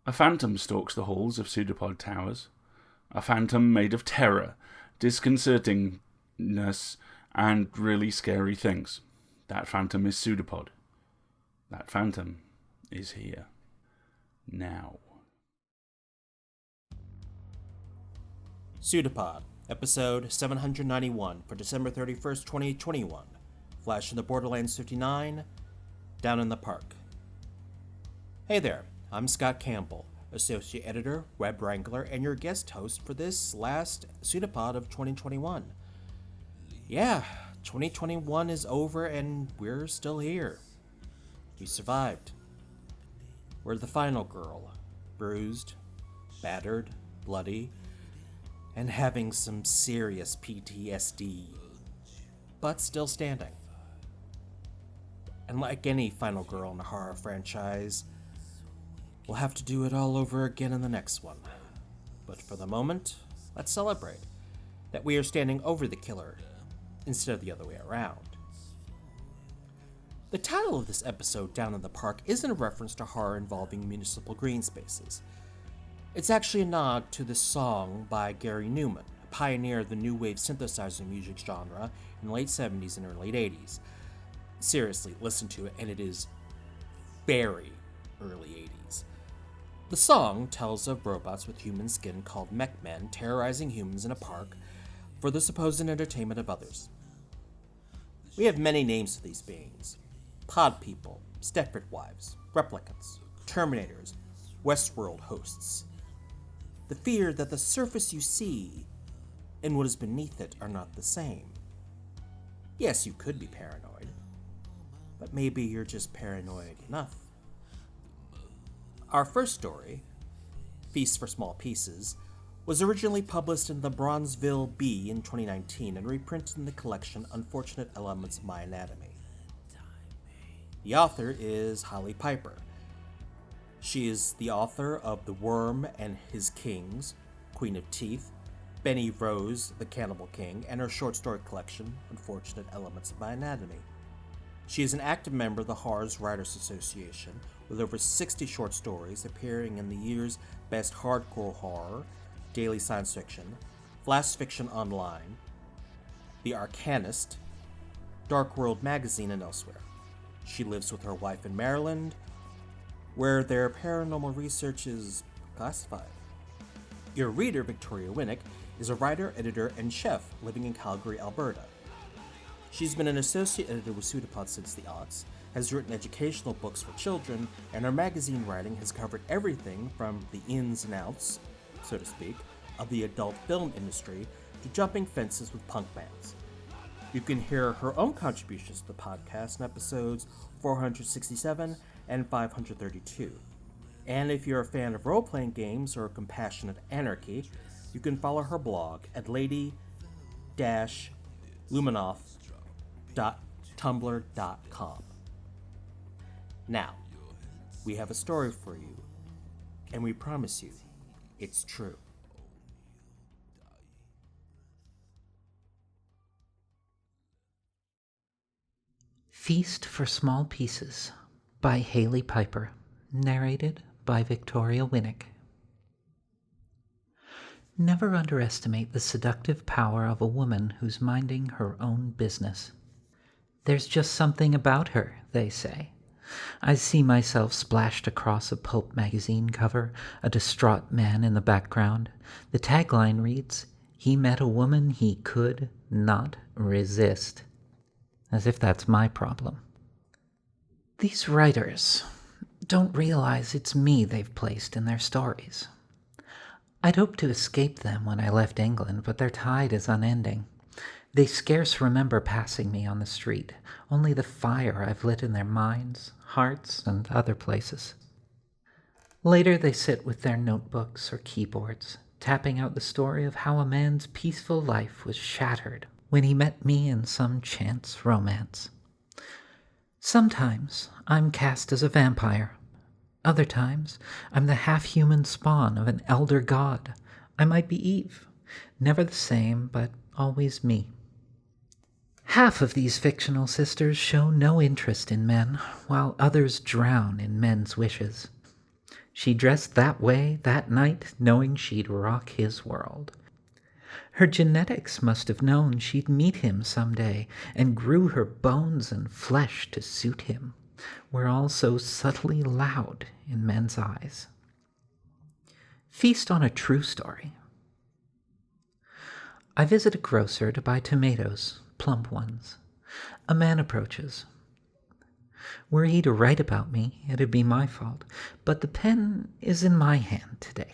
A phantom stalks the halls of PseudoPod towers. A phantom made of terror, disconcertingness, and really scary things. That phantom is PseudoPod. That phantom is here. Now. PseudoPod, episode 791 for December 31st, 2021. Flash in the Borderlands 59, down in the park. Hey there, I'm Scott Campbell, Associate Editor, Web Wrangler, and your guest host for this last PseudoPod of 2021. Yeah, 2021 is over and we're still here. We survived. We're the final girl, bruised, battered, bloody, and having some serious PTSD, but still standing. And like any final girl in a horror franchise, we'll have to do it all over again in the next one. But for the moment, let's celebrate that we are standing over the killer instead of the other way around. The title of this episode, Down in the Park, isn't a reference to horror involving municipal green spaces. It's actually a nod to this song by Gary Newman, a pioneer of the new wave synthesizer music genre in the late 70s and early 80s. Seriously, listen to it, and it is very early 80s. The song tells of robots with human skin called mech men terrorizing humans in a park for the supposed entertainment of others. We have many names for these beings: pod people, Stepford wives, replicants, terminators, Westworld hosts. The fear that the surface you see and what is beneath it are not the same. Yes, you could be paranoid, but maybe you're just paranoid enough. Our first story, Feast for Small Pieces, was originally published in the Bronzeville Bee in 2019 and reprinted in the collection Unfortunate Elements of My Anatomy. The author is Holly Piper. She is the author of The Worm and His Kings, Queen of Teeth, Benny Rose, The Cannibal King, and her short story collection, Unfortunate Elements of My Anatomy. She is an active member of the Horrors Writers Association, with over 60 short stories appearing in the year's Best Hardcore Horror, Daily Science Fiction, Flash Fiction Online, The Arcanist, Dark World Magazine, and elsewhere. She lives with her wife in Maryland, where their paranormal research is classified. Your reader, Victoria Winnick, is a writer, editor, and chef living in Calgary, Alberta. She's been an associate editor with PseudoPod since the aughts, has written educational books for children, and her magazine writing has covered everything from the ins and outs, so to speak, of the adult film industry to jumping fences with punk bands. You can hear her own contributions to the podcast in episodes 467 and 532. And if you're a fan of role-playing games or compassionate anarchy, you can follow her blog at lady-luminoff.tumblr.com. Now, we have a story for you, and we promise you, it's true. Feast for Small Pieces by Haley Piper, narrated by Victoria Winnick. Never underestimate the seductive power of a woman who's minding her own business. There's just something about her, they say. I see myself splashed across a pulp magazine cover, a distraught man in the background. The tagline reads, "He met a woman he could not resist." As if that's my problem. These writers don't realize it's me they've placed in their stories. I'd hoped to escape them when I left England, but their tide is unending. They scarce remember passing me on the street, only the fire I've lit in their minds, hearts, and other places. Later they sit with their notebooks or keyboards, tapping out the story of how a man's peaceful life was shattered when he met me in some chance romance. Sometimes I'm cast as a vampire. Other times I'm the half-human spawn of an elder god. I might be Eve, never the same, but always me. Half of these fictional sisters show no interest in men, while others drown in men's wishes. She dressed that way that night, knowing she'd rock his world. Her genetics must have known she'd meet him someday, and grew her bones and flesh to suit him. We're all so subtly loud in men's eyes. Feast on a true story. I visit a grocer to buy tomatoes, plump ones. A man approaches. Were he to write about me, it'd be my fault, but the pen is in my hand today.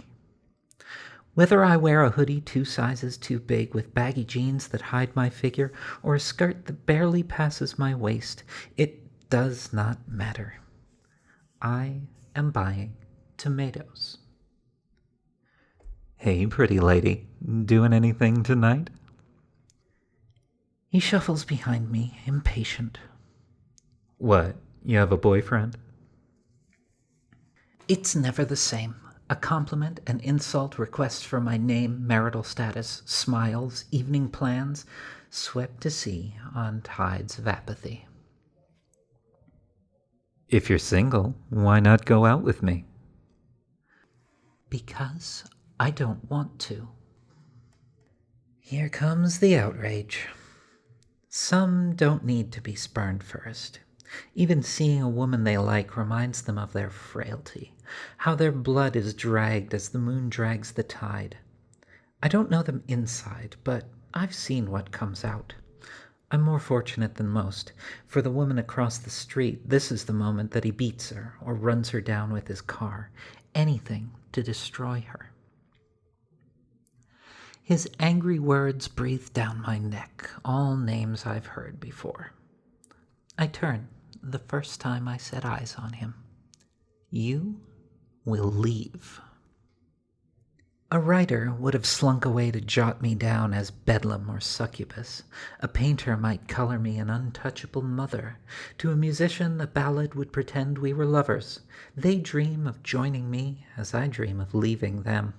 Whether I wear a hoodie 2 sizes too big with baggy jeans that hide my figure, or a skirt that barely passes my waist, it does not matter. I am buying tomatoes. Hey, pretty lady, doing anything tonight? He shuffles behind me, impatient. What, you have a boyfriend? It's never the same. A compliment, an insult, requests for my name, marital status, smiles, evening plans, swept to sea on tides of apathy. If you're single, why not go out with me? Because I don't want to. Here comes the outrage. Some don't need to be spurned first. Even seeing a woman they like reminds them of their frailty, how their blood is dragged as the moon drags the tide. I don't know them inside, but I've seen what comes out. I'm more fortunate than most. For the woman across the street, this is the moment that he beats her or runs her down with his car. Anything to destroy her. His angry words breathe down my neck, all names I've heard before. I turn the first time I set eyes on him. You will leave. A writer would have slunk away to jot me down as Bedlam or Succubus. A painter might color me an untouchable mother. To a musician, the ballad would pretend we were lovers. They dream of joining me as I dream of leaving them.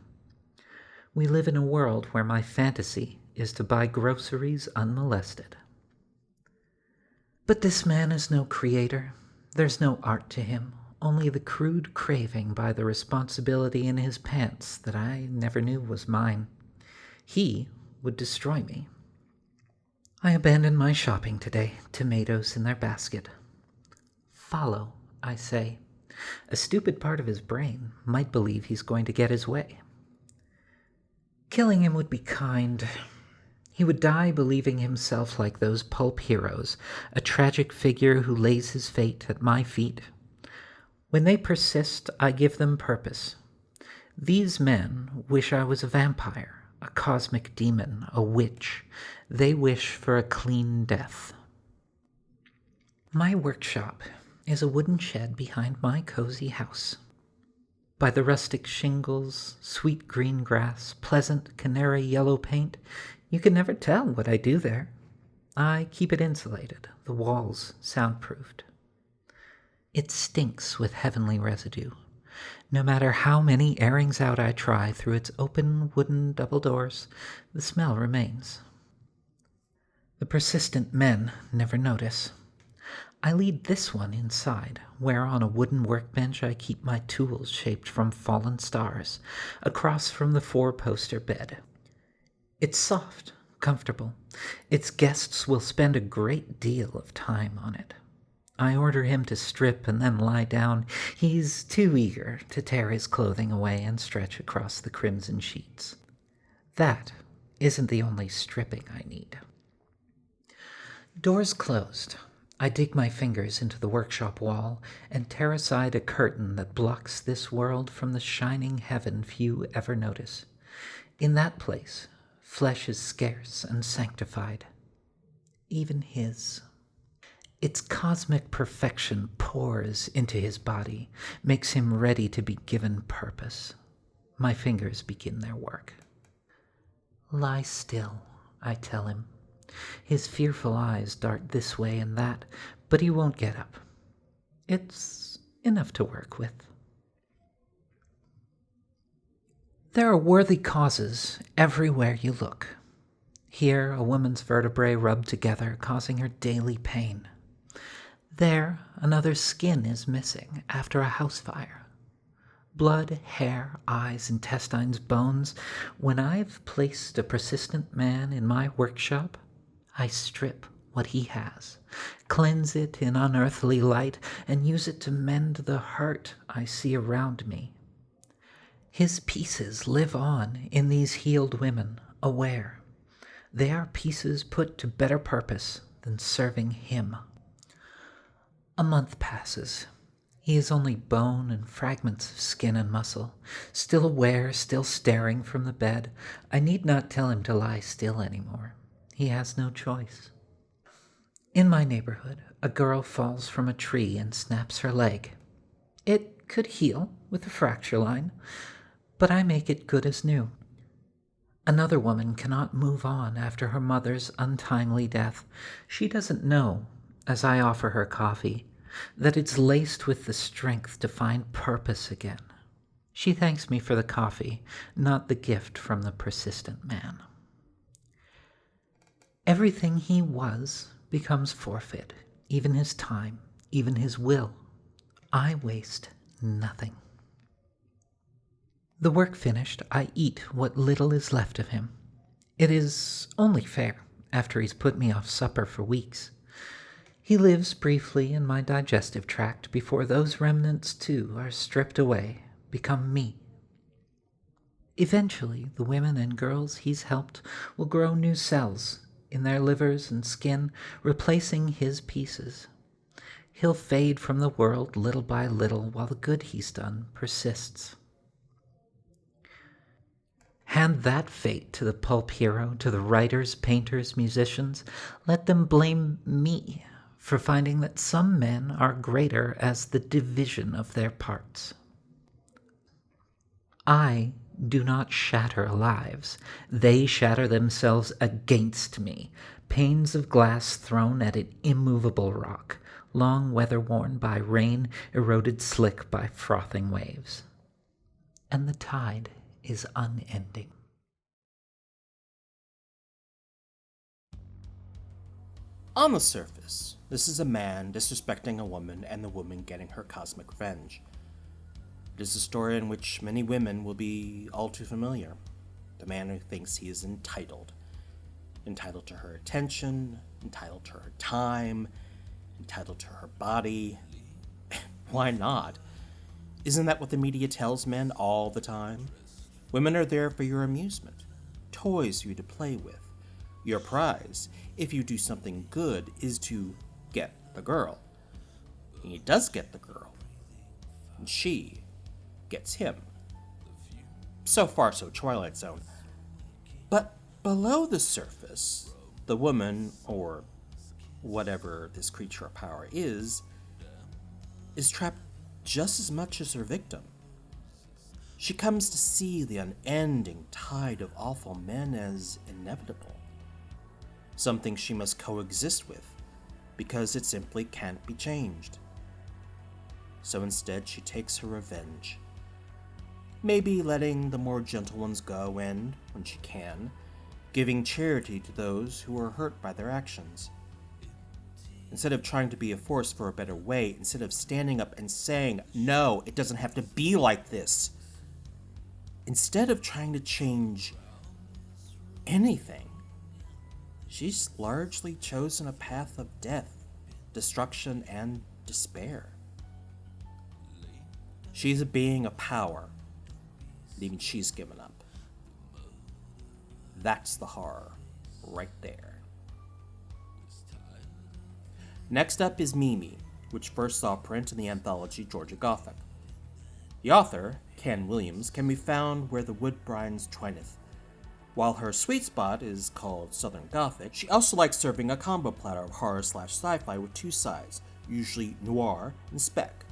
We live in a world where my fantasy is to buy groceries unmolested. But this man is no creator. There's no art to him, only the crude craving by the responsibility in his pants that I never knew was mine. He would destroy me. I abandon my shopping today, tomatoes in their basket. Follow, I say. A stupid part of his brain might believe he's going to get his way. Killing him would be kind. He would die believing himself like those pulp heroes, a tragic figure who lays his fate at my feet. When they persist, I give them purpose. These men wish I was a vampire, a cosmic demon, a witch. They wish for a clean death. My workshop is a wooden shed behind my cozy house. By the rustic shingles, sweet green grass, pleasant canary yellow paint, you can never tell what I do there. I keep it insulated, the walls soundproofed. It stinks with heavenly residue. No matter how many airings out I try through its open wooden double doors, the smell remains. The persistent men never notice. I lead this one inside, where on a wooden workbench I keep my tools shaped from fallen stars, across from the 4-poster bed. It's soft, comfortable. Its guests will spend a great deal of time on it. I order him to strip and then lie down. He's too eager to tear his clothing away and stretch across the crimson sheets. That isn't the only stripping I need. Doors closed. I dig my fingers into the workshop wall and tear aside a curtain that blocks this world from the shining heaven few ever notice. In that place, flesh is scarce and sanctified. Even his. Its cosmic perfection pours into his body, makes him ready to be given purpose. My fingers begin their work. Lie still, I tell him. His fearful eyes dart this way and that, but he won't get up. It's enough to work with. There are worthy causes everywhere you look. Here, a woman's vertebrae rub together, causing her daily pain. There, another's skin is missing after a house fire. Blood, hair, eyes, intestines, bones. When I've placed a persistent man in my workshop, I strip what he has, cleanse it in unearthly light, and use it to mend the hurt I see around me. His pieces live on in these healed women, aware. They are pieces put to better purpose than serving him. A month passes. He is only bone and fragments of skin and muscle, still aware, still staring from the bed. I need not tell him to lie still anymore. He has no choice. In my neighborhood, a girl falls from a tree and snaps her leg. It could heal with a fracture line, but I make it good as new. Another woman cannot move on after her mother's untimely death. She doesn't know, as I offer her coffee, that it's laced with the strength to find purpose again. She thanks me for the coffee, not the gift from the persistent man. Everything he was becomes forfeit, even his time, even his will. I waste nothing. The work finished, I eat what little is left of him. It is only fair, after he's put me off supper for weeks. He lives briefly in my digestive tract before those remnants, too, are stripped away, become me. Eventually, the women and girls he's helped will grow new cells in their livers and skin, replacing his pieces. He'll fade from the world little by little while the good he's done persists. Hand that fate to the pulp hero, to the writers, painters, musicians. Let them blame me for finding that some men are greater as the division of their parts. I do not shatter lives. They shatter themselves against me, panes of glass thrown at an immovable rock, long weather-worn by rain, eroded slick by frothing waves. And the tide is unending. On the surface, this is a man disrespecting a woman and the woman getting her cosmic revenge. It is a story in which many women will be all too familiar. The man who thinks he is entitled. Entitled to her attention, entitled to her time, entitled to her body. Why not? Isn't that what the media tells men all the time? Women are there for your amusement, toys for you to play with. Your prize, if you do something good, is to get the girl. And he does get the girl. And she gets him. So far, so Twilight Zone. But below the surface, the woman, or whatever this creature of power is trapped just as much as her victim. She comes to see the unending tide of awful men as inevitable. Something she must coexist with, because it simply can't be changed. So instead she takes her revenge. Maybe letting the more gentle ones go and, when she can, giving charity to those who are hurt by their actions. Instead of trying to be a force for a better way, instead of standing up and saying, no, it doesn't have to be like this. Instead of trying to change anything, she's largely chosen a path of death, destruction, and despair. She's a being of power, and even she's given up. That's the horror, right there. Next up is Mimi, which first saw print in the anthology Georgia Gothic. The author, Ken Williams, can be found where the wood brines twineth. While her sweet spot is called Southern Gothic, she also likes serving a combo platter of horror/sci-fi with two sides, usually noir and spec.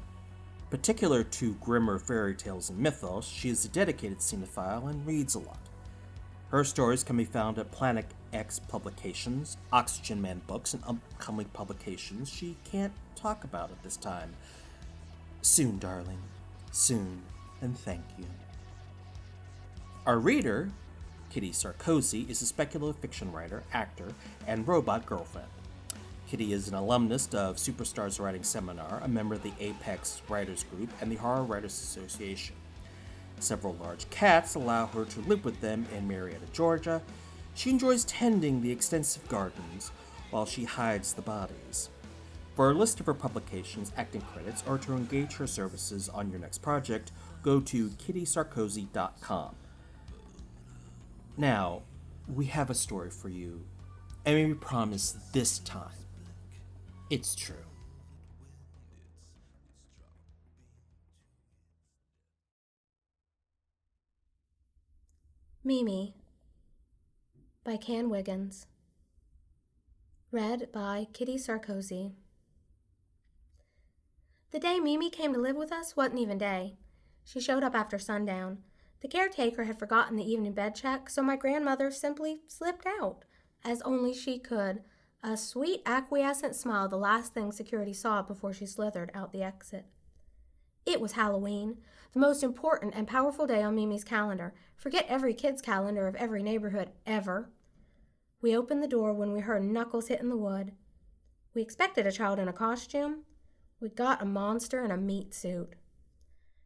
Particular to grimmer fairy tales and mythos, she is a dedicated cinephile and reads a lot. Her stories can be found at Planet X Publications, Oxygen Man Books, and upcoming publications she can't talk about at this time. Soon, darling. Soon, and thank you. Our reader, Kitty Sarkozy, is a speculative fiction writer, actor, and robot girlfriend. Kitty is an alumnus of Superstars Writing Seminar, a member of the Apex Writers Group, and the Horror Writers Association. Several large cats allow her to live with them in Marietta, Georgia. She enjoys tending the extensive gardens while she hides the bodies. For a list of her publications, acting credits, or to engage her services on your next project, go to kittysarkozy.com. Now, we have a story for you, and we promise this time, it's true. Mimi by Can Wiggins. Read by Kitty Sarkozy. The day Mimi came to live with us wasn't even day. She showed up after sundown. The caretaker had forgotten the evening bed check, so my grandmother simply slipped out, as only she could, a sweet acquiescent smile the last thing security saw before she slithered out the exit. It was Halloween, the most important and powerful day on Mimi's calendar. Forget every kid's calendar of every neighborhood ever. We opened the door when we heard knuckles hitting the wood. We expected a child in a costume. We got a monster in a meat suit.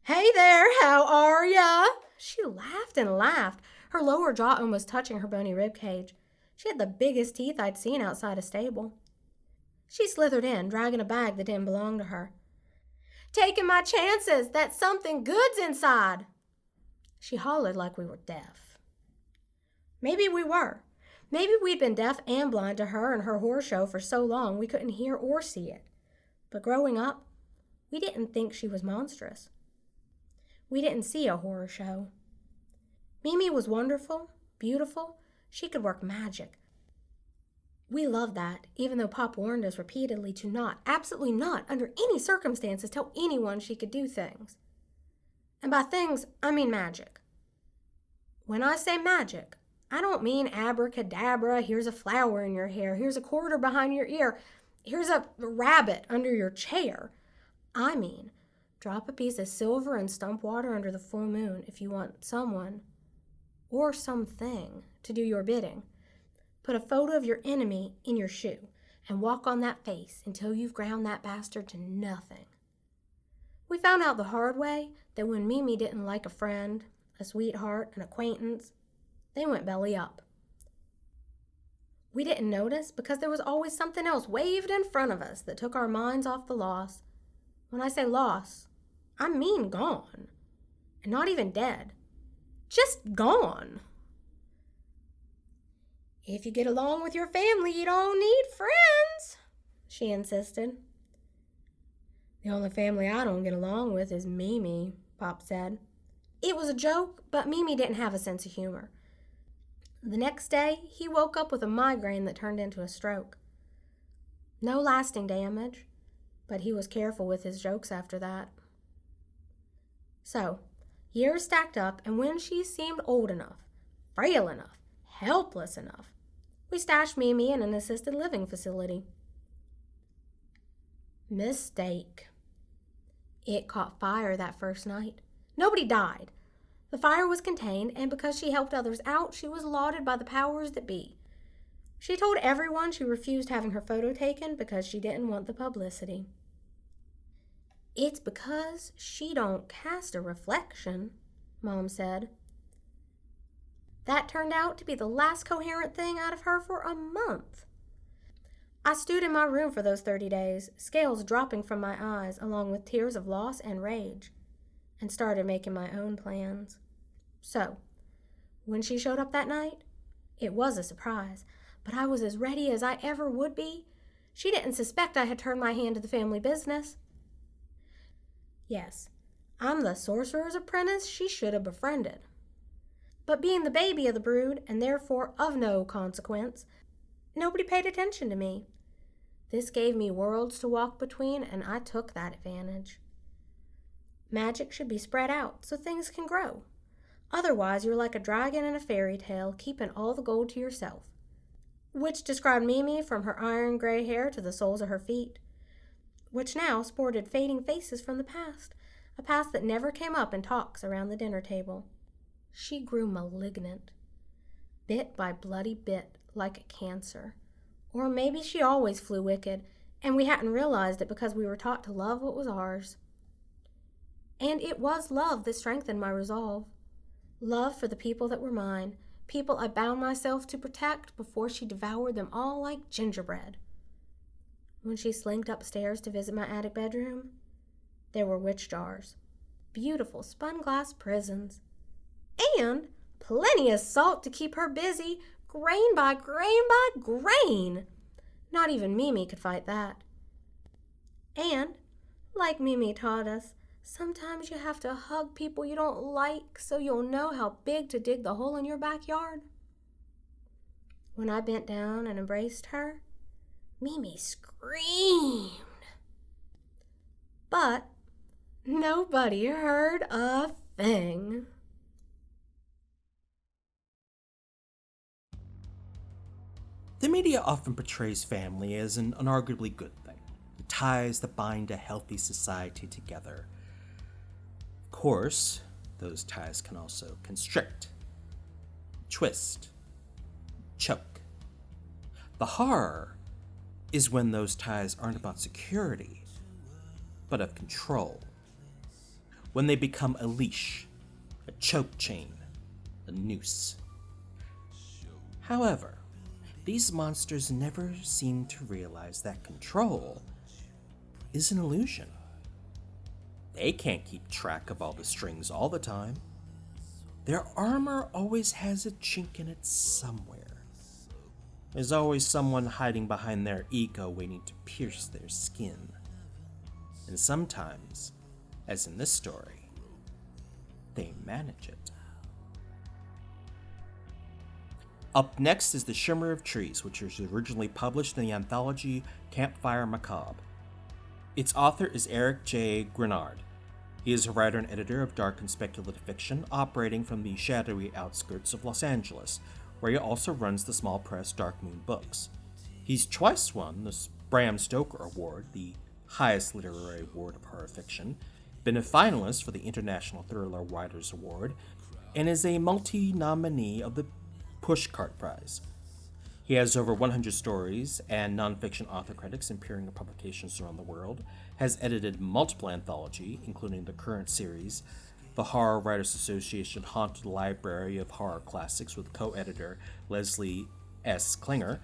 "Hey there, how are ya?" She laughed and laughed, her lower jaw almost touching her bony rib cage. She had the biggest teeth I'd seen outside a stable. She slithered in, dragging a bag that didn't belong to her. "Taking my chances that something good's inside." She hollered like we were deaf. Maybe we were. Maybe we'd been deaf and blind to her and her horror show for so long we couldn't hear or see it. But growing up, we didn't think she was monstrous. We didn't see a horror show. Mimi was wonderful, beautiful. She could work magic. We loved that, even though Pop warned us repeatedly to not, absolutely not, under any circumstances, tell anyone she could do things. And by things, I mean magic. When I say magic, I don't mean abracadabra, here's a flower in your hair, here's a quarter behind your ear, here's a rabbit under your chair. I mean, drop a piece of silver and stump water under the full moon if you want someone or something to do your bidding. Put a photo of your enemy in your shoe and walk on that face until you've ground that bastard to nothing. We found out the hard way that when Mimi didn't like a friend, a sweetheart, an acquaintance, they went belly up. We didn't notice because there was always something else waved in front of us that took our minds off the loss. When I say loss, I mean gone. And not even dead. Just gone. "If you get along with your family, you don't need friends," she insisted. "The only family I don't get along with is Mimi," Pop said. It was a joke, but Mimi didn't have a sense of humor. The next day, he woke up with a migraine that turned into a stroke. No lasting damage, but he was careful with his jokes after that. So, years stacked up, and when she seemed old enough, frail enough, helpless enough, we stashed Mimi in an assisted living facility. Mistake. It caught fire that first night. Nobody died. The fire was contained, and because she helped others out, she was lauded by the powers that be. She told everyone she refused having her photo taken because she didn't want the publicity. "It's because she don't cast a reflection," Mom said. That turned out to be the last coherent thing out of her for a month. I stewed in my room for those 30 days, scales dropping from my eyes along with tears of loss and rage, and started making my own plans. So, when she showed up that night, it was a surprise, but I was as ready as I ever would be. She didn't suspect I had turned my hand to the family business. Yes, I'm the sorcerer's apprentice she should have befriended. But being the baby of the brood, and therefore of no consequence, nobody paid attention to me. This gave me worlds to walk between, and I took that advantage. Magic should be spread out so things can grow. Otherwise, you're like a dragon in a fairy tale, keeping all the gold to yourself. Which described Mimi from her iron gray hair to the soles of her feet, which now sported fading faces from the past, a past that never came up in talks around the dinner table. She grew malignant, bit by bloody bit, like a cancer. Or maybe she always flew wicked, and we hadn't realized it because we were taught to love what was ours. And it was love that strengthened my resolve. Love for the people that were mine, people I bound myself to protect before she devoured them all like gingerbread. When she slinked upstairs to visit my attic bedroom, there were witch jars, beautiful spun glass prisons, and plenty of salt to keep her busy, grain by grain by grain. Not even Mimi could fight that. And, like Mimi taught us, sometimes you have to hug people you don't like so you'll know how big to dig the hole in your backyard. When I bent down and embraced her, Mimi screamed. But nobody heard a thing. The media often portrays family as an unarguably good thing, the ties that bind a healthy society together. Of course, those ties can also constrict, twist, choke. The horror is when those ties aren't about security, but of control. When they become a leash, a choke chain, a noose. However, these monsters never seem to realize that control is an illusion. They can't keep track of all the strings all the time. Their armor always has a chink in it somewhere. There's always someone hiding behind their ego waiting to pierce their skin. And sometimes, as in this story, they manage it. Up next is The Shimmer of Trees, which was originally published in the anthology Campfire Macabre. Its author is Eric J. Grenard. He is a writer and editor of dark and speculative fiction, operating from the shadowy outskirts of Los Angeles, where he also runs the small press Dark Moon Books. He's twice won the Bram Stoker Award, the highest literary award of horror fiction, been a finalist for the International Thriller Writers Award, and is a multi-nominee of the Pushcart Prize. He has over 100 stories and nonfiction author credits appearing in publications around the world, has edited multiple anthologies, including the current series, the Horror Writers Association Haunted Library of Horror Classics with co-editor Leslie S. Klinger,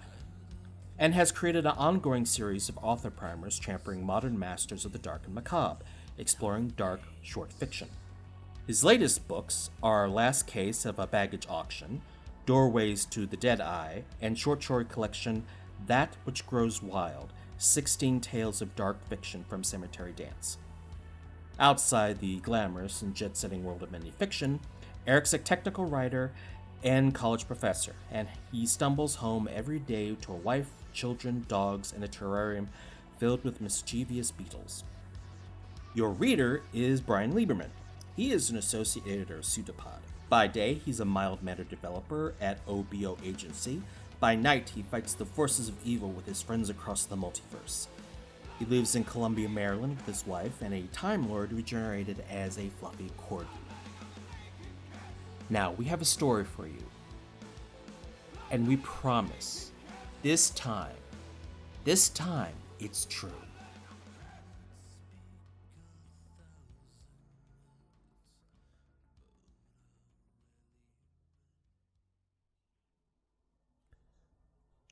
and has created an ongoing series of author primers championing modern masters of the dark and macabre, exploring dark short fiction. His latest books are Last Case of a Baggage Auction, Doorways to the Dead Eye, and short story collection That Which Grows Wild, 16 Tales of Dark Fiction from Cemetery Dance. Outside the glamorous and jet-setting world of many fiction, Eric's a technical writer and college professor, and he stumbles home every day to a wife, children, dogs, and a terrarium filled with mischievous beetles. Your reader is Brian Lieberman. He is an associate editor of PseudoPod. By day, he's a mild-mannered developer at OBO Agency. By night, he fights the forces of evil with his friends across the multiverse. He lives in Columbia, Maryland with his wife and a Time Lord regenerated as a fluffy corgi. Now, we have a story for you. And we promise, this time, it's true.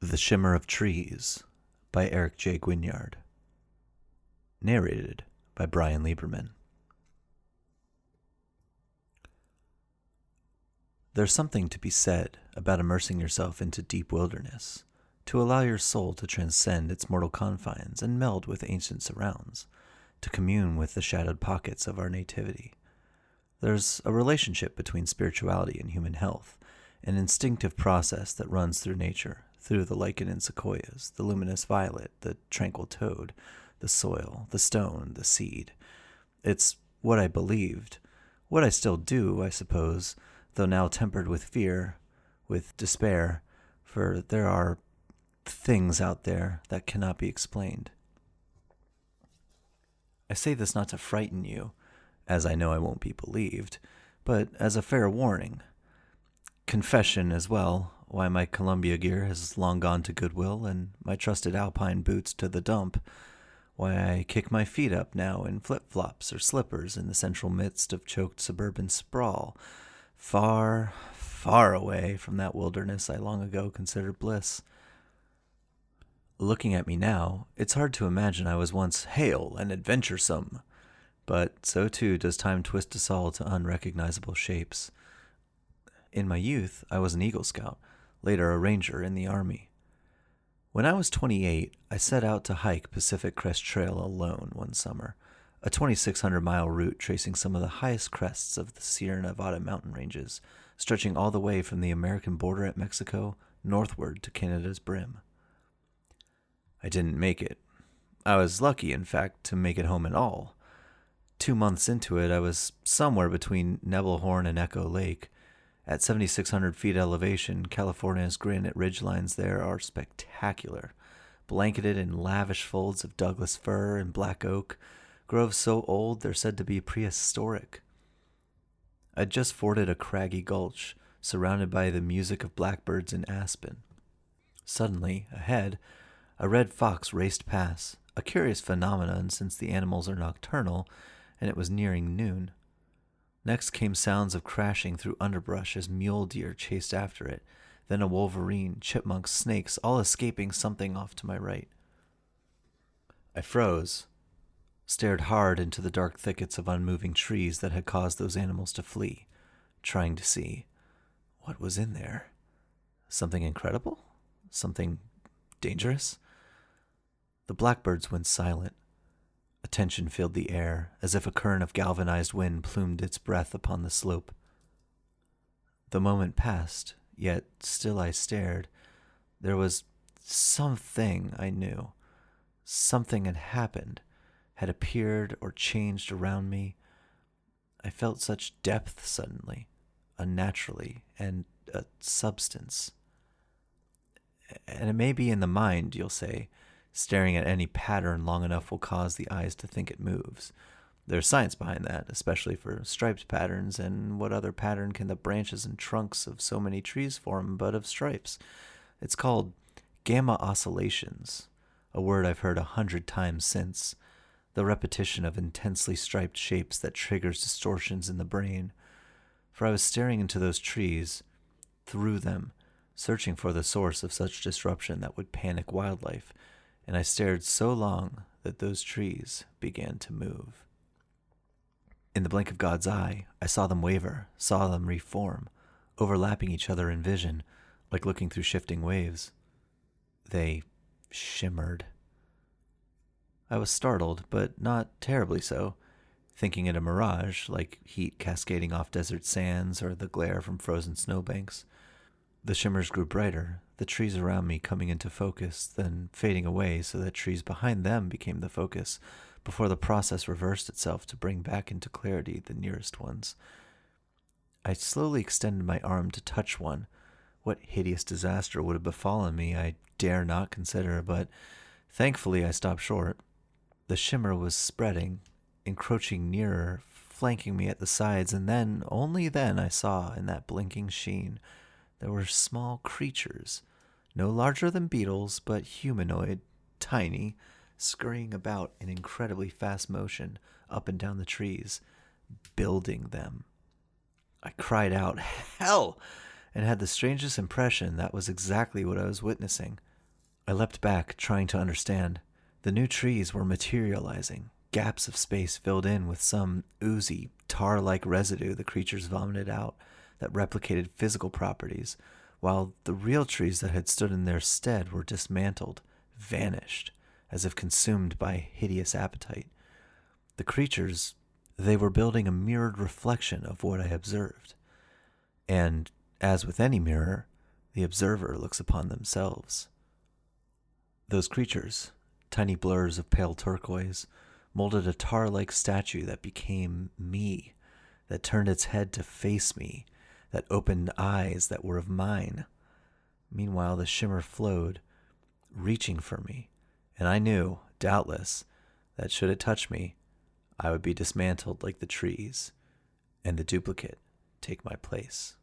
The Shimmer of Trees by Eric J. Gwynyard. Narrated by Brian Lieberman. There's something to be said about immersing yourself into deep wilderness, to allow your soul to transcend its mortal confines and meld with ancient surrounds, to commune with the shadowed pockets of our nativity. There's a relationship between spirituality and human health, an instinctive process that runs through nature, through the lichen and sequoias, the luminous violet, the tranquil toad, the soil, the stone, the seed. It's what I believed, what I still do, I suppose, though now tempered with fear, with despair, for there are things out there that cannot be explained. I say this not to frighten you, as I know I won't be believed, but as a fair warning. Confession as well, why my Columbia gear has long gone to Goodwill and my trusted Alpine boots to the dump. why I kick my feet up now in flip-flops or slippers in the central midst of choked suburban sprawl, far, far away from that wilderness I long ago considered bliss. Looking at me now, it's hard to imagine I was once hale and adventuresome, but so too does time twist us all to unrecognizable shapes. In my youth, I was an Eagle Scout, later a Ranger in the Army. When I was 28, I set out to hike Pacific Crest Trail alone one summer, a 2,600-mile route tracing some of the highest crests of the Sierra Nevada mountain ranges, stretching all the way from the American border at Mexico northward to Canada's brim. I didn't make it. I was lucky, in fact, to make it home at all. 2 months into it, I was somewhere between Nebelhorn and Echo Lake. At 7,600 feet elevation, California's granite ridgelines there are spectacular, blanketed in lavish folds of Douglas fir and black oak, groves so old they're said to be prehistoric. I'd just forded a craggy gulch, surrounded by the music of blackbirds and aspen. Suddenly, ahead, a red fox raced past, a curious phenomenon since the animals are nocturnal, and it was nearing noon. Next came sounds of crashing through underbrush as mule deer chased after it, then a wolverine, chipmunks, snakes, all escaping something off to my right. I froze, stared hard into the dark thickets of unmoving trees that had caused those animals to flee, trying to see what was in there. Something incredible? Something dangerous? The blackbirds went silent. A tension filled the air, as if a current of galvanized wind plumed its breath upon the slope. The moment passed, yet still I stared. There was something I knew. Something had happened, had appeared or changed around me. I felt such depth suddenly, unnaturally, and a substance. And it may be in the mind, you'll say. Staring at any pattern long enough will cause the eyes to think it moves. There's science behind that, especially for striped patterns, and what other pattern can the branches and trunks of so many trees form but of stripes? It's called gamma oscillations, a word I've heard 100 times since, the repetition of intensely striped shapes that triggers distortions in the brain. For I was staring into those trees, through them, searching for the source of such disruption that would panic wildlife, and I stared so long that those trees began to move. In the blink of God's eye, I saw them waver, saw them reform, overlapping each other in vision, like looking through shifting waves. They shimmered. I was startled, but not terribly so, thinking it a mirage, like heat cascading off desert sands or the glare from frozen snowbanks. The shimmers grew brighter, the trees around me coming into focus, then fading away so that trees behind them became the focus, before the process reversed itself to bring back into clarity the nearest ones. I slowly extended my arm to touch one. What hideous disaster would have befallen me I dare not consider, but thankfully I stopped short. The shimmer was spreading, encroaching nearer, flanking me at the sides, and then, only then, I saw in that blinking sheen there were small creatures, no larger than beetles, but humanoid, tiny, scurrying about in incredibly fast motion up and down the trees, building them. I cried out, "Hell!" and had the strangest impression that was exactly what I was witnessing. I leapt back, trying to understand. The new trees were materializing, gaps of space filled in with some oozy, tar-like residue the creatures vomited out that replicated physical properties, while the real trees that had stood in their stead were dismantled, vanished, as if consumed by hideous appetite. The creatures, they were building a mirrored reflection of what I observed. And, as with any mirror, the observer looks upon themselves. Those creatures, tiny blurs of pale turquoise, molded a tar-like statue that became me, that turned its head to face me, that opened eyes that were of mine. Meanwhile, the shimmer flowed, reaching for me, and I knew, doubtless, that should it touch me, I would be dismantled like the trees, and the duplicate take my place.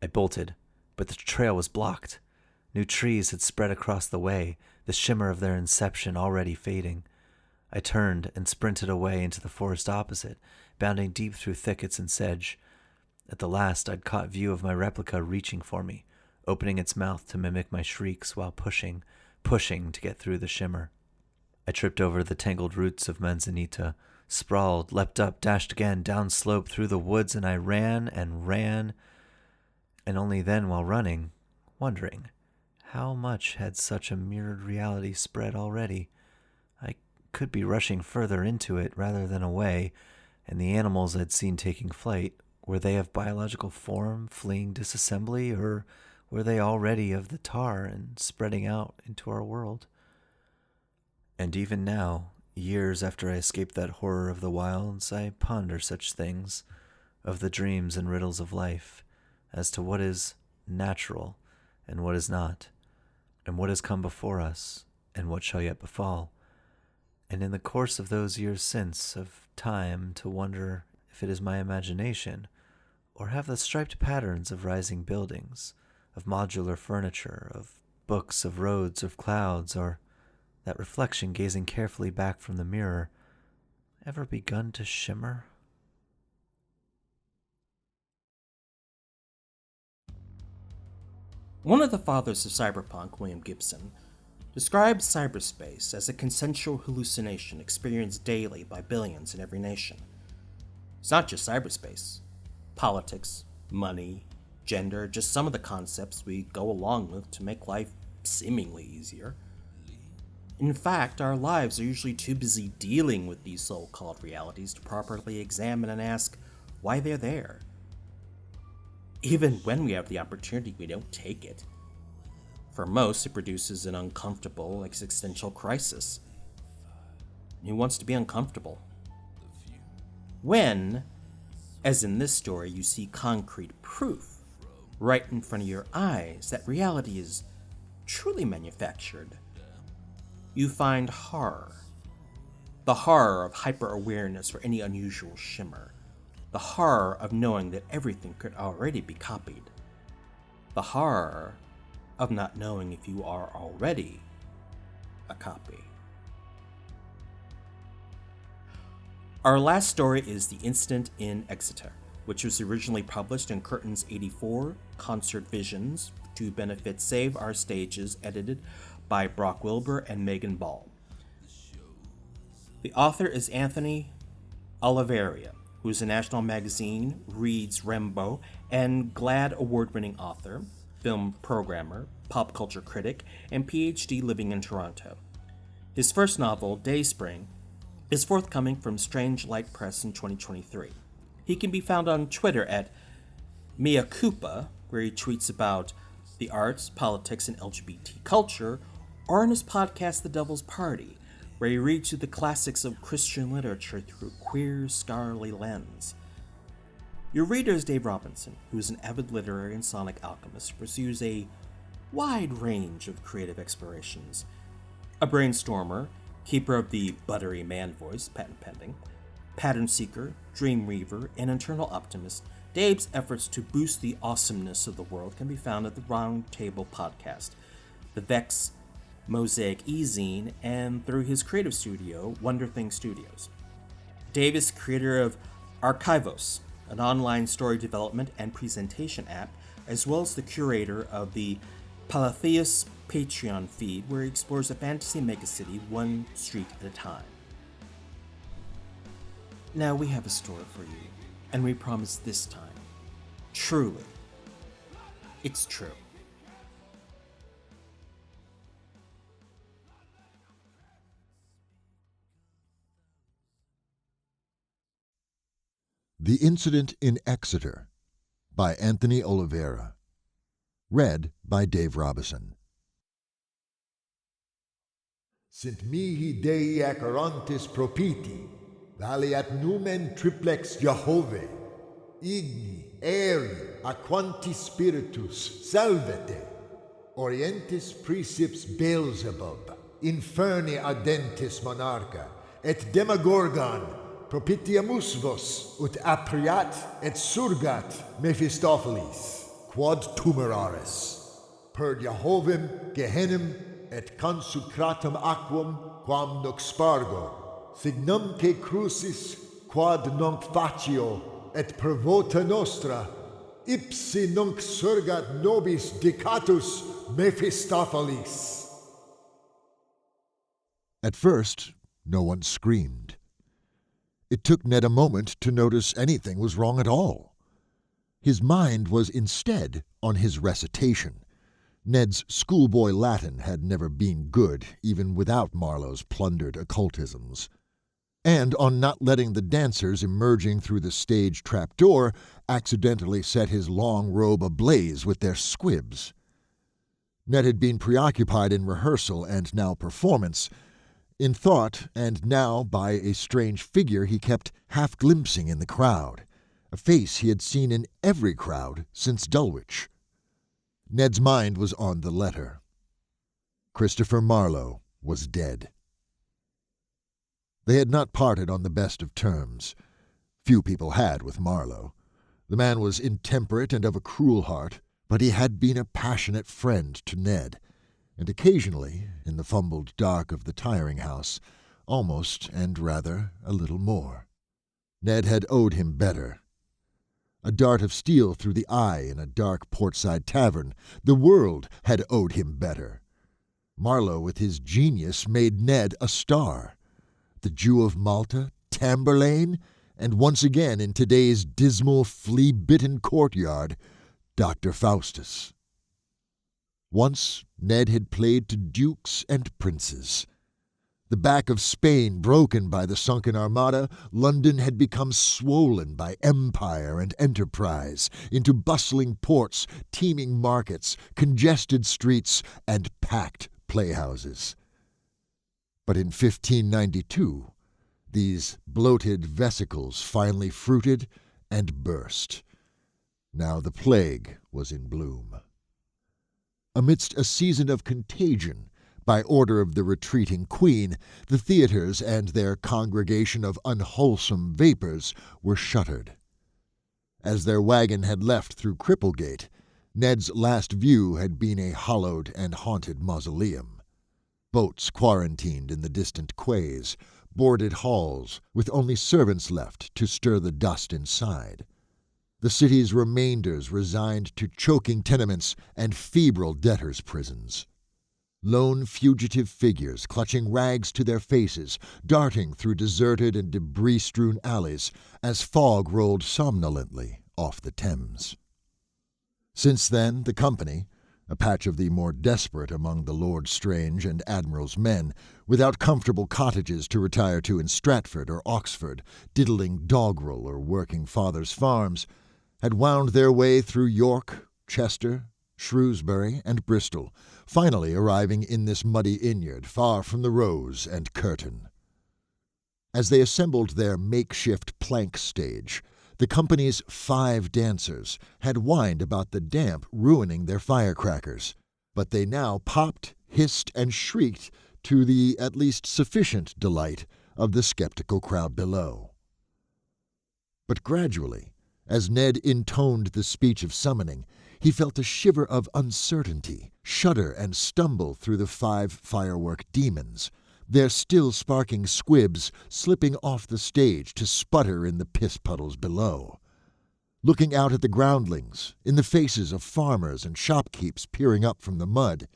I bolted, but the trail was blocked. New trees had spread across the way, the shimmer of their inception already fading. I turned and sprinted away into the forest opposite, bounding deep through thickets and sedge. At the last, I'd caught view of my replica reaching for me, opening its mouth to mimic my shrieks while pushing to get through the shimmer. I tripped over the tangled roots of manzanita, sprawled, leapt up, dashed again, down slope through the woods, and I ran, and only then, while running, wondering, how much had such a mirrored reality spread already? I could be rushing further into it rather than away, and the animals I'd seen taking flight, were they of biological form, fleeing disassembly, or were they already of the tar and spreading out into our world? And even now, years after I escaped that horror of the wilds, I ponder such things, of the dreams and riddles of life, as to what is natural and what is not, and what has come before us, and what shall yet befall. And in the course of those years since, of time, to wonder if it is my imagination, or have the striped patterns of rising buildings, of modular furniture, of books, of roads, of clouds, or that reflection gazing carefully back from the mirror, ever begun to shimmer? One of the fathers of cyberpunk, William Gibson, describes cyberspace as a consensual hallucination experienced daily by billions in every nation. It's not just cyberspace. Politics, money, gender, just some of the concepts we go along with to make life seemingly easier. In fact, our lives are usually too busy dealing with these so-called realities to properly examine and ask why they're there. Even when we have the opportunity, we don't take it. For most, it produces an uncomfortable existential crisis. Who wants to be uncomfortable? When, as in this story, you see concrete proof right in front of your eyes that reality is truly manufactured, you find horror. The horror of hyper-awareness for any unusual shimmer. The horror of knowing that everything could already be copied. The horror of not knowing if you are already a copy. Our last story is The Incident in Exeter, which was originally published in Curtains 84, Concert Visions, to benefit Save Our Stages, edited by Brock Wilbur and Megan Ball. The author is Anthony Oliveira, who is a National Magazine, Reads Rembo, and GLAAD award-winning author, film programmer, pop culture critic, and PhD living in Toronto. His first novel, Dayspring, is forthcoming from Strange Light Press in 2023. He can be found on Twitter at Mea Culpa, where he tweets about the arts, politics, and LGBT culture, or on his podcast, The Devil's Party, where he reads through the classics of Christian literature through a queer, scholarly lens. Your reader is Dave Robinson, who is an avid literary and sonic alchemist who pursues a wide range of creative explorations. A brainstormer, keeper of the buttery man voice, patent pending, pattern seeker, dream weaver, and internal optimist, Dave's efforts to boost the awesomeness of the world can be found at the Round Table Podcast, the Vex Mosaic e-zine, and through his creative studio, Wonder Thing Studios. Dave is creator of Archivos, an online story development and presentation app, as well as the curator of the Palatheus Patreon feed, where he explores a fantasy megacity one street at a time. Now we have a story for you, and we promise this time, truly, it's true. The Incident in Exeter by Anthony Oliveira. Read by Dave Robinson. Sint mihi Dei acarontis propiti, valiat numen triplex Jehove, igni, eri, aquanti spiritus, salvete, orientis praecips Beelzebub, inferni ardentis monarcha, et demagorgon, propitiamus vos, ut apriat et surgat Mephistopheles, quod tumeraris. per Jehovim Gehennim et consecratum aquam quam nunc spargo, signumque crucis quad nunc facio et per vota nostra, ipsi nunc surgat nobis dicatus Mephistopheles. At first, no one screamed. It took Ned a moment to notice anything was wrong at all. His mind was instead on his recitation. Ned's schoolboy Latin had never been good, even without Marlowe's plundered occultisms. And on not letting the dancers emerging through the stage trapdoor accidentally set his long robe ablaze with their squibs. Ned had been preoccupied in rehearsal and now performance, in thought, and now by a strange figure he kept half glimpsing in the crowd, a face he had seen in every crowd since Dulwich. Ned's mind was on the letter. Christopher Marlowe was dead. They had not parted on the best of terms. Few people had with Marlowe. The man was intemperate and of a cruel heart, but he had been a passionate friend to Ned, and occasionally, in the fumbled dark of the tiring house, almost and rather a little more. Ned had owed him better. A dart of steel through the eye in a dark portside tavern, the world had owed him better. Marlowe, with his genius, made Ned a star. The Jew of Malta, Tamburlaine, and once again in today's dismal, flea-bitten courtyard, Dr. Faustus. Once Ned had played to dukes and princes. The back of Spain broken by the sunken Armada, London had become swollen by empire and enterprise into bustling ports, teeming markets, congested streets, and packed playhouses. But in 1592, these bloated vesicles finally fruited and burst. Now the plague was in bloom. Amidst a season of contagion, by order of the retreating queen, the theaters and their congregation of unwholesome vapors were shuttered. As their wagon had left through Cripplegate, Ned's last view had been a hollowed and haunted mausoleum. Boats quarantined in the distant quays, boarded halls, with only servants left to stir the dust inside. The city's remainders resigned to choking tenements and febrile debtors' prisons. Lone fugitive figures clutching rags to their faces, darting through deserted and debris-strewn alleys as fog rolled somnolently off the Thames. Since then, the company, a patch of the more desperate among the Lord Strange and Admiral's men, without comfortable cottages to retire to in Stratford or Oxford, diddling doggerel or working fathers' farms, had wound their way through York, Chester, Shrewsbury, and Bristol, finally arriving in this muddy Inyard far from the Rose and Curtain. As they assembled their makeshift plank stage, the company's 5 dancers had whined about the damp ruining their firecrackers, but they now popped, hissed, and shrieked to the at least sufficient delight of the skeptical crowd below. But gradually, as Ned intoned the speech of summoning, he felt a shiver of uncertainty shudder and stumble through the 5 firework demons, their still sparking squibs slipping off the stage to sputter in the piss puddles below. Looking out at the groundlings, in the faces of farmers and shopkeepers peering up from the mud,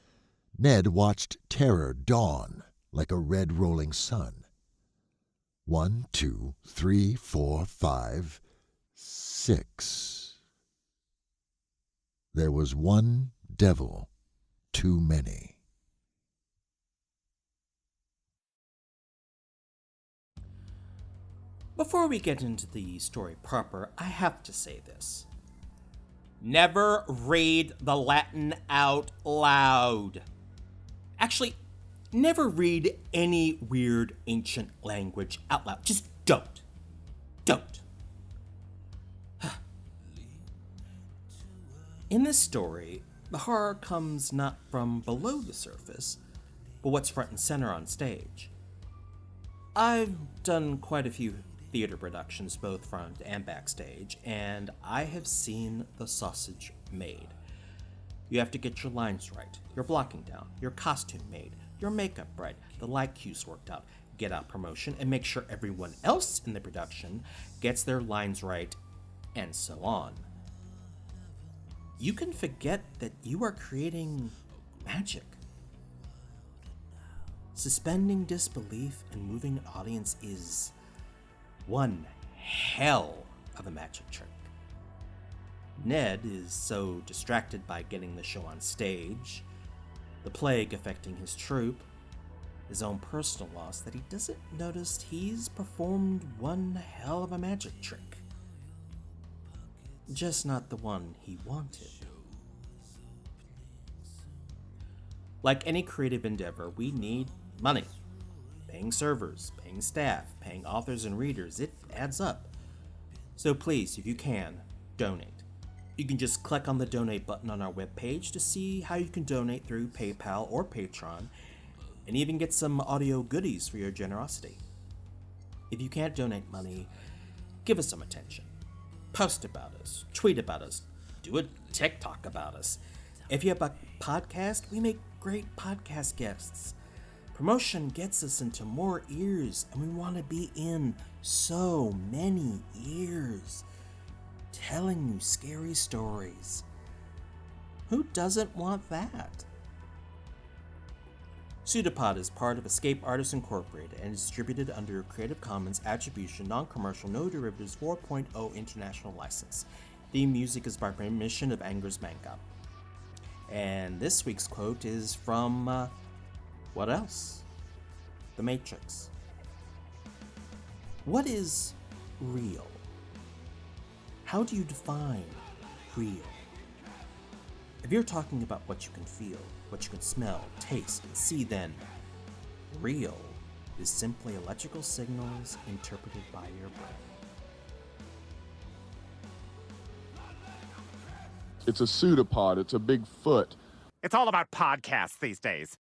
Ned watched terror dawn like a red rolling sun. 1, 2, 3, 4, 5, 6. There was one devil too many. Before we get into the story proper, I have to say this. Never read the Latin out loud. Actually, never read any weird ancient language out loud. Just don't. Don't. In this story, the horror comes not from below the surface, but what's front and center on stage. I've done quite a few theater productions, both front and backstage, and I have seen the sausage made. You have to get your lines right, your blocking down, your costume made, your makeup right, the light cues worked out, get out promotion, and make sure everyone else in the production gets their lines right, and so on. You can forget that you are creating magic. Suspending disbelief and moving an audience is one hell of a magic trick. Ned is so distracted by getting the show on stage, the plague affecting his troupe, his own personal loss, that he doesn't notice he's performed one hell of a magic trick. Just not the one he wanted. Like any creative endeavor, we need money. Paying servers, paying staff, paying authors and readers, it adds up. So please, if you can, donate. You can just click on the donate button on our webpage to see how you can donate through PayPal or Patreon, and even get some audio goodies for your generosity. If you can't donate money, give us some attention. Post about us, tweet about us, do a TikTok about us. If you have a podcast, we make great podcast guests. Promotion gets us into more ears, and we want to be in so many ears, telling you scary stories. Who doesn't want that? PseudoPod is part of Escape Artists Incorporated and is distributed under a Creative Commons Attribution Non-Commercial No Derivatives 4.0 International License. Theme music is by permission of Angers Manga. And this week's quote is from, what else? The Matrix. What is real? How do you define real? If you're talking about what you can feel, what you can smell, taste, and see, then real is simply electrical signals interpreted by your brain. It's a pseudopod. It's a big foot. It's all about podcasts these days.